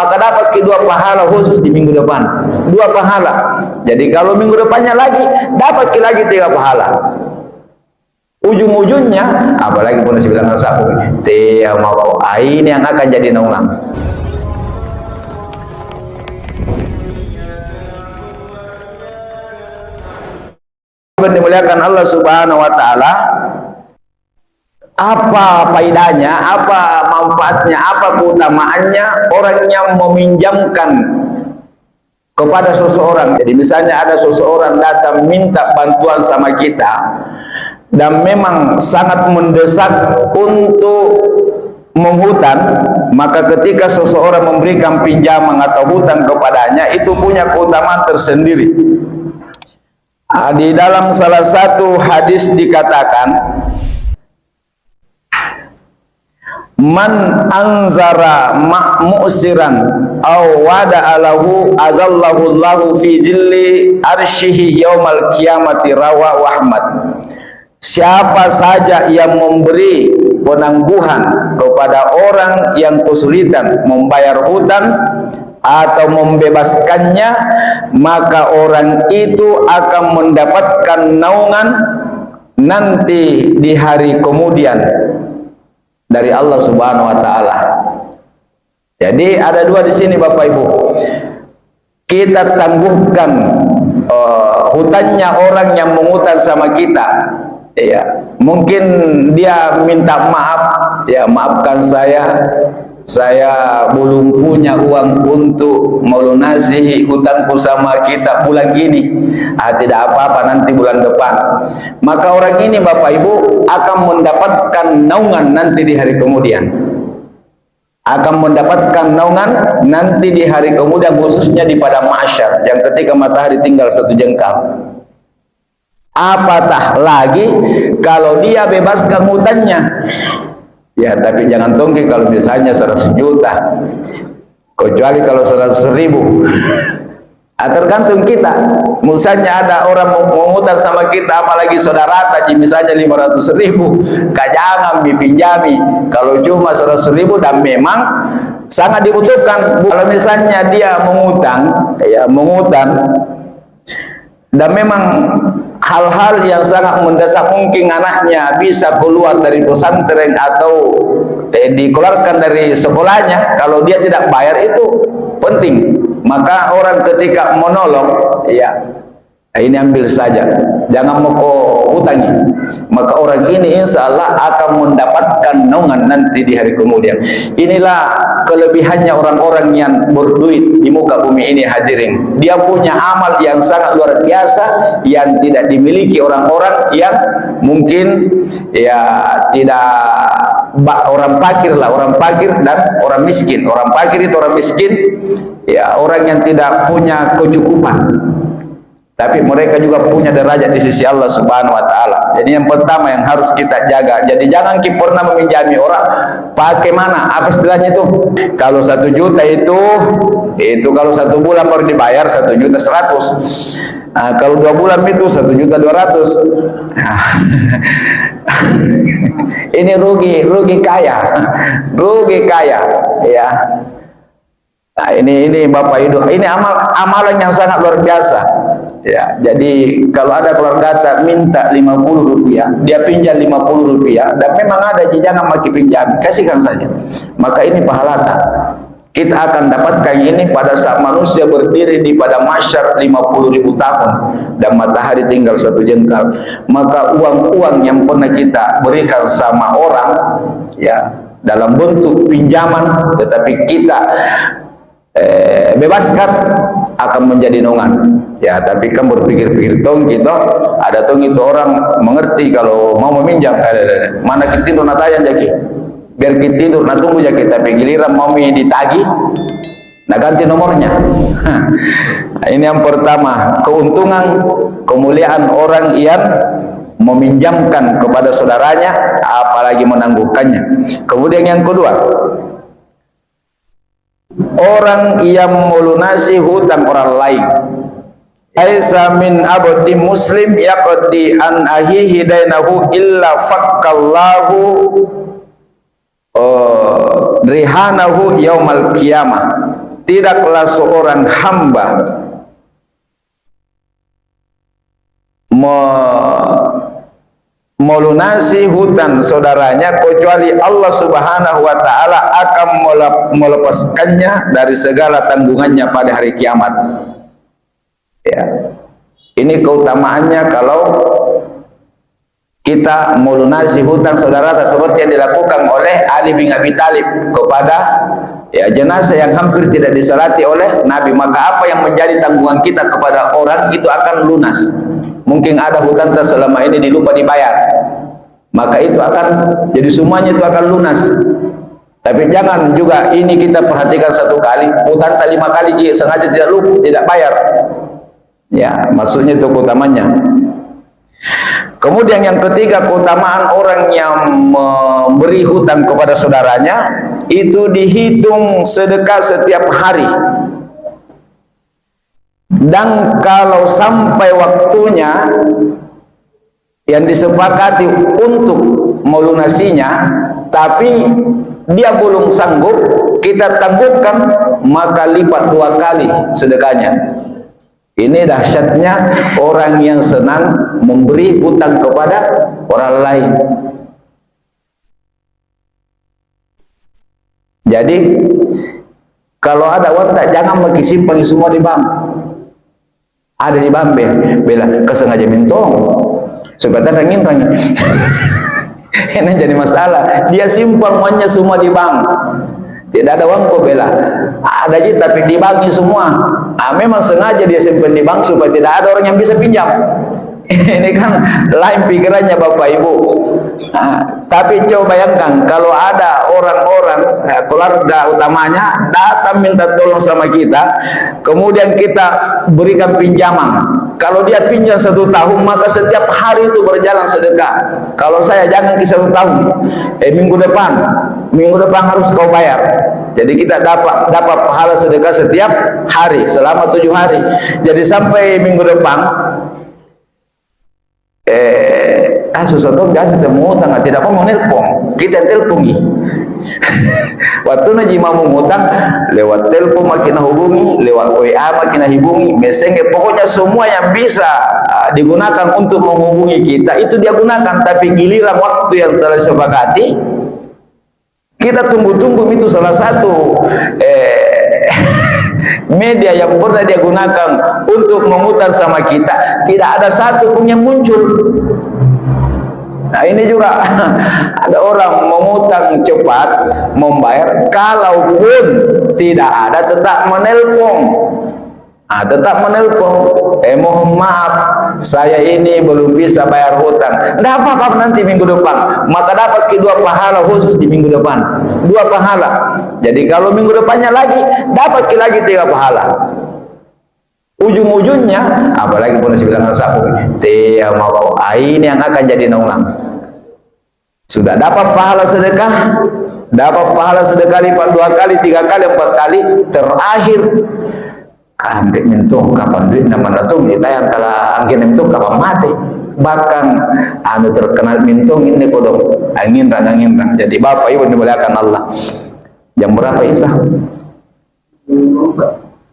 maka dapat kedua pahala khusus di minggu depan. 2 pahala. Jadi kalau minggu depannya lagi, dapat lagi 3 pahala. Ujung-ujungnya, apalagi pun nasi bilang sapu, teh mau ini yang akan jadi naungan. Dimuliakan Allah Subhanahu wa taala, apa faedahnya, apa manfaatnya, apa keutamaannya orang yang meminjamkan kepada seseorang. Jadi misalnya ada seseorang datang minta bantuan sama kita dan memang sangat mendesak untuk menghutang, maka ketika seseorang memberikan pinjaman atau hutang kepadanya, itu punya keutamaan tersendiri. Di dalam salah satu hadis dikatakan, man anzara mu'siran aw wada'alahu azallahu Allahu fi zilli arsyihi yaumal qiyamati, rawahu Ahmad. Siapa saja yang memberi penangguhan kepada orang yang kesulitan membayar hutang atau membebaskannya, maka orang itu akan mendapatkan naungan nanti di hari kemudian dari Allah Subhanahu wa taala. Jadi ada 2 di sini Bapak Ibu. Kita tangguhkan hutangnya orang yang mengutang sama kita. Ya, mungkin dia minta maaf, ya maafkan saya belum punya uang untuk melunasi hutangku sama kita bulan ini. Tidak apa-apa, nanti bulan depan. Maka orang ini Bapak Ibu akan mendapatkan naungan nanti di hari kemudian. Akan mendapatkan naungan nanti di hari kemudian, khususnya di padang mahsyar yang ketika matahari tinggal 1 jengkal. Apatah lagi kalau dia bebaskan hutangnya. Ya, tapi jangan tongki kalau misalnya 100 juta, kecuali kalau 100.000. Tergantung kita. Misalnya ada orang mau ngutang sama kita, apalagi saudara tadi misalnya 500.000, jangan dipinjami. Kalau cuma 100.000 dan memang sangat dibutuhkan. Kalau misalnya dia mengutang, ya mengutang, dan memang hal-hal yang sangat mendesak, mungkin anaknya bisa keluar dari pesantren atau dikeluarkan dari sekolahnya, kalau dia tidak bayar itu penting, maka orang ketika menolong, ya ini ambil saja, jangan mau hutangi, maka orang ini insya Allah akan mendapatkan naungan nanti di hari kemudian. Inilah kelebihannya orang-orang yang berduit di muka bumi ini, hadirin. Dia punya amal yang sangat luar biasa yang tidak dimiliki orang-orang yang mungkin ya tidak, orang fakir lah, orang fakir dan orang miskin. Orang fakir itu orang miskin, ya orang yang tidak punya kecukupan. Tapi mereka juga punya derajat di sisi Allah Subhanahu wa taala. Jadi yang pertama yang harus kita jaga. Jadi jangan kita pernah meminjami orang pakai mana? Apa istilahnya itu? Kalau 1 juta itu kalau 1 bulan baru dibayar 1.100.000. Kalau 2 bulan itu 1.200.000. Ini rugi kaya. Rugi kaya, ya. Nah, ini Bapak Ibu, ini amalan yang sangat luar biasa. Ya, jadi kalau ada keluarga minta 50 rupiah, dia pinjam 50 rupiah, dan memang ada jangan maki pinjam, kasihkan saja. Maka ini pahala kita akan dapatkan ini pada saat manusia berdiri di padang mahsyar 50.000 tahun dan matahari tinggal 1 jengkal. Maka uang-uang yang pernah kita berikan sama orang, ya dalam bentuk pinjaman, tetapi kita bebaskan, akan menjadi naungan. Ya, tapi kan berpikir-pikir tong gitu, ada tong itu orang mengerti kalau mau meminjam, mana kita tidur natayan jaki, biar kita tidur nah tunggu jaki, tapi giliran mau ditagi, nah ganti nomornya. Nah, ini yang pertama, keuntungan, kemuliaan orang yang meminjamkan kepada saudaranya, apalagi menangguhkannya. Kemudian yang kedua, orang yang melunasi hutang orang lain. Aisa min abdi muslim yaqdi an ahihi dainahu illa fakkallahu rihanahu yaumal qiyamah. tidaklah seorang hamba melunasi hutang saudaranya kecuali Allah Subhanahu wa taala akan melepaskannya dari segala tanggungannya pada hari kiamat. Ya. Ini keutamaannya kalau kita melunasi hutang saudara tersebut yang dilakukan oleh Ali bin Abi Thalib kepada jenazah yang hampir tidak disalati oleh Nabi. Maka apa yang menjadi tanggungan kita kepada orang itu akan lunas. Mungkin ada hutang selama ini dilupa dibayar, maka itu akan jadi semuanya itu akan lunas. Tapi jangan juga ini kita perhatikan satu kali hutang 5 kali sengaja tidak lupa tidak bayar. Ya, maksudnya itu keutamanya. Kemudian yang ketiga, keutamaan orang yang memberi hutang kepada saudaranya itu dihitung sedekah setiap hari. Dan kalau sampai waktunya yang disepakati untuk melunasinya tapi dia belum sanggup, kita tangguhkan, maka lipat 2 kali sedekahnya. Ini dahsyatnya orang yang senang memberi hutang kepada orang lain. Jadi kalau ada watak jangan bagi simpan semua di bank. Ada di bank bela kesengaja mintong supaya tak ingin tanya. Ini jadi masalah. Dia simpan uangnya semua di bank. Tidak ada uang kok bela. Ada aja tapi di banknya semua. Memang sengaja dia simpan di bank supaya tidak ada orang yang bisa pinjam. Ini kan lain pikirannya Bapak Ibu. Tapi coba bayangkan kalau ada orang-orang keluarga utamanya datang minta tolong sama kita, kemudian kita berikan pinjaman. Kalau dia pinjam 1 tahun, maka setiap hari itu berjalan sedekah. Kalau saya jangan ke 1 tahun, minggu depan harus kau bayar. Jadi kita dapat pahala sedekah setiap hari selama 7 hari. Jadi sampai minggu depan susah tuh biasa mau utang tidak mau nelpon kita telponi. Waktu naji mau ngutang lewat telepon makin hubungi, lewat WA makin hubungi, messenger, pokoknya semua yang bisa digunakan untuk menghubungi kita itu dia gunakan. Tapi giliran waktu yang telah disepakati kita tunggu-tunggu. Itu salah satu media yang pernah dia gunakan untuk mengutang sama kita, tidak ada satu pun yang muncul. Nah ini juga ada orang mengutang cepat membayar, kalaupun tidak ada tetap menelpon. Tetap menelpon, mohon maaf saya ini belum bisa bayar hutang. Tidak apa-apa nanti minggu depan, maka dapat kedua pahala khusus di minggu depan, 2 pahala. Jadi kalau minggu depannya lagi dapat lagi 3 pahala. Ujung-ujungnya apalagi pun bilang sapu dia mau ini yang akan jadi naulang. Sudah dapat pahala sedekah, lipat 2 kali, 3 kali, 4 kali, terakhir kan mentung kapan duit nama natung kita yang telah angin mentung kapan mati. Bahkan terkenal mentung ini kodok angin ran. Jadi Bapak Ibu dimuliakan Allah. Jam berapa Isa?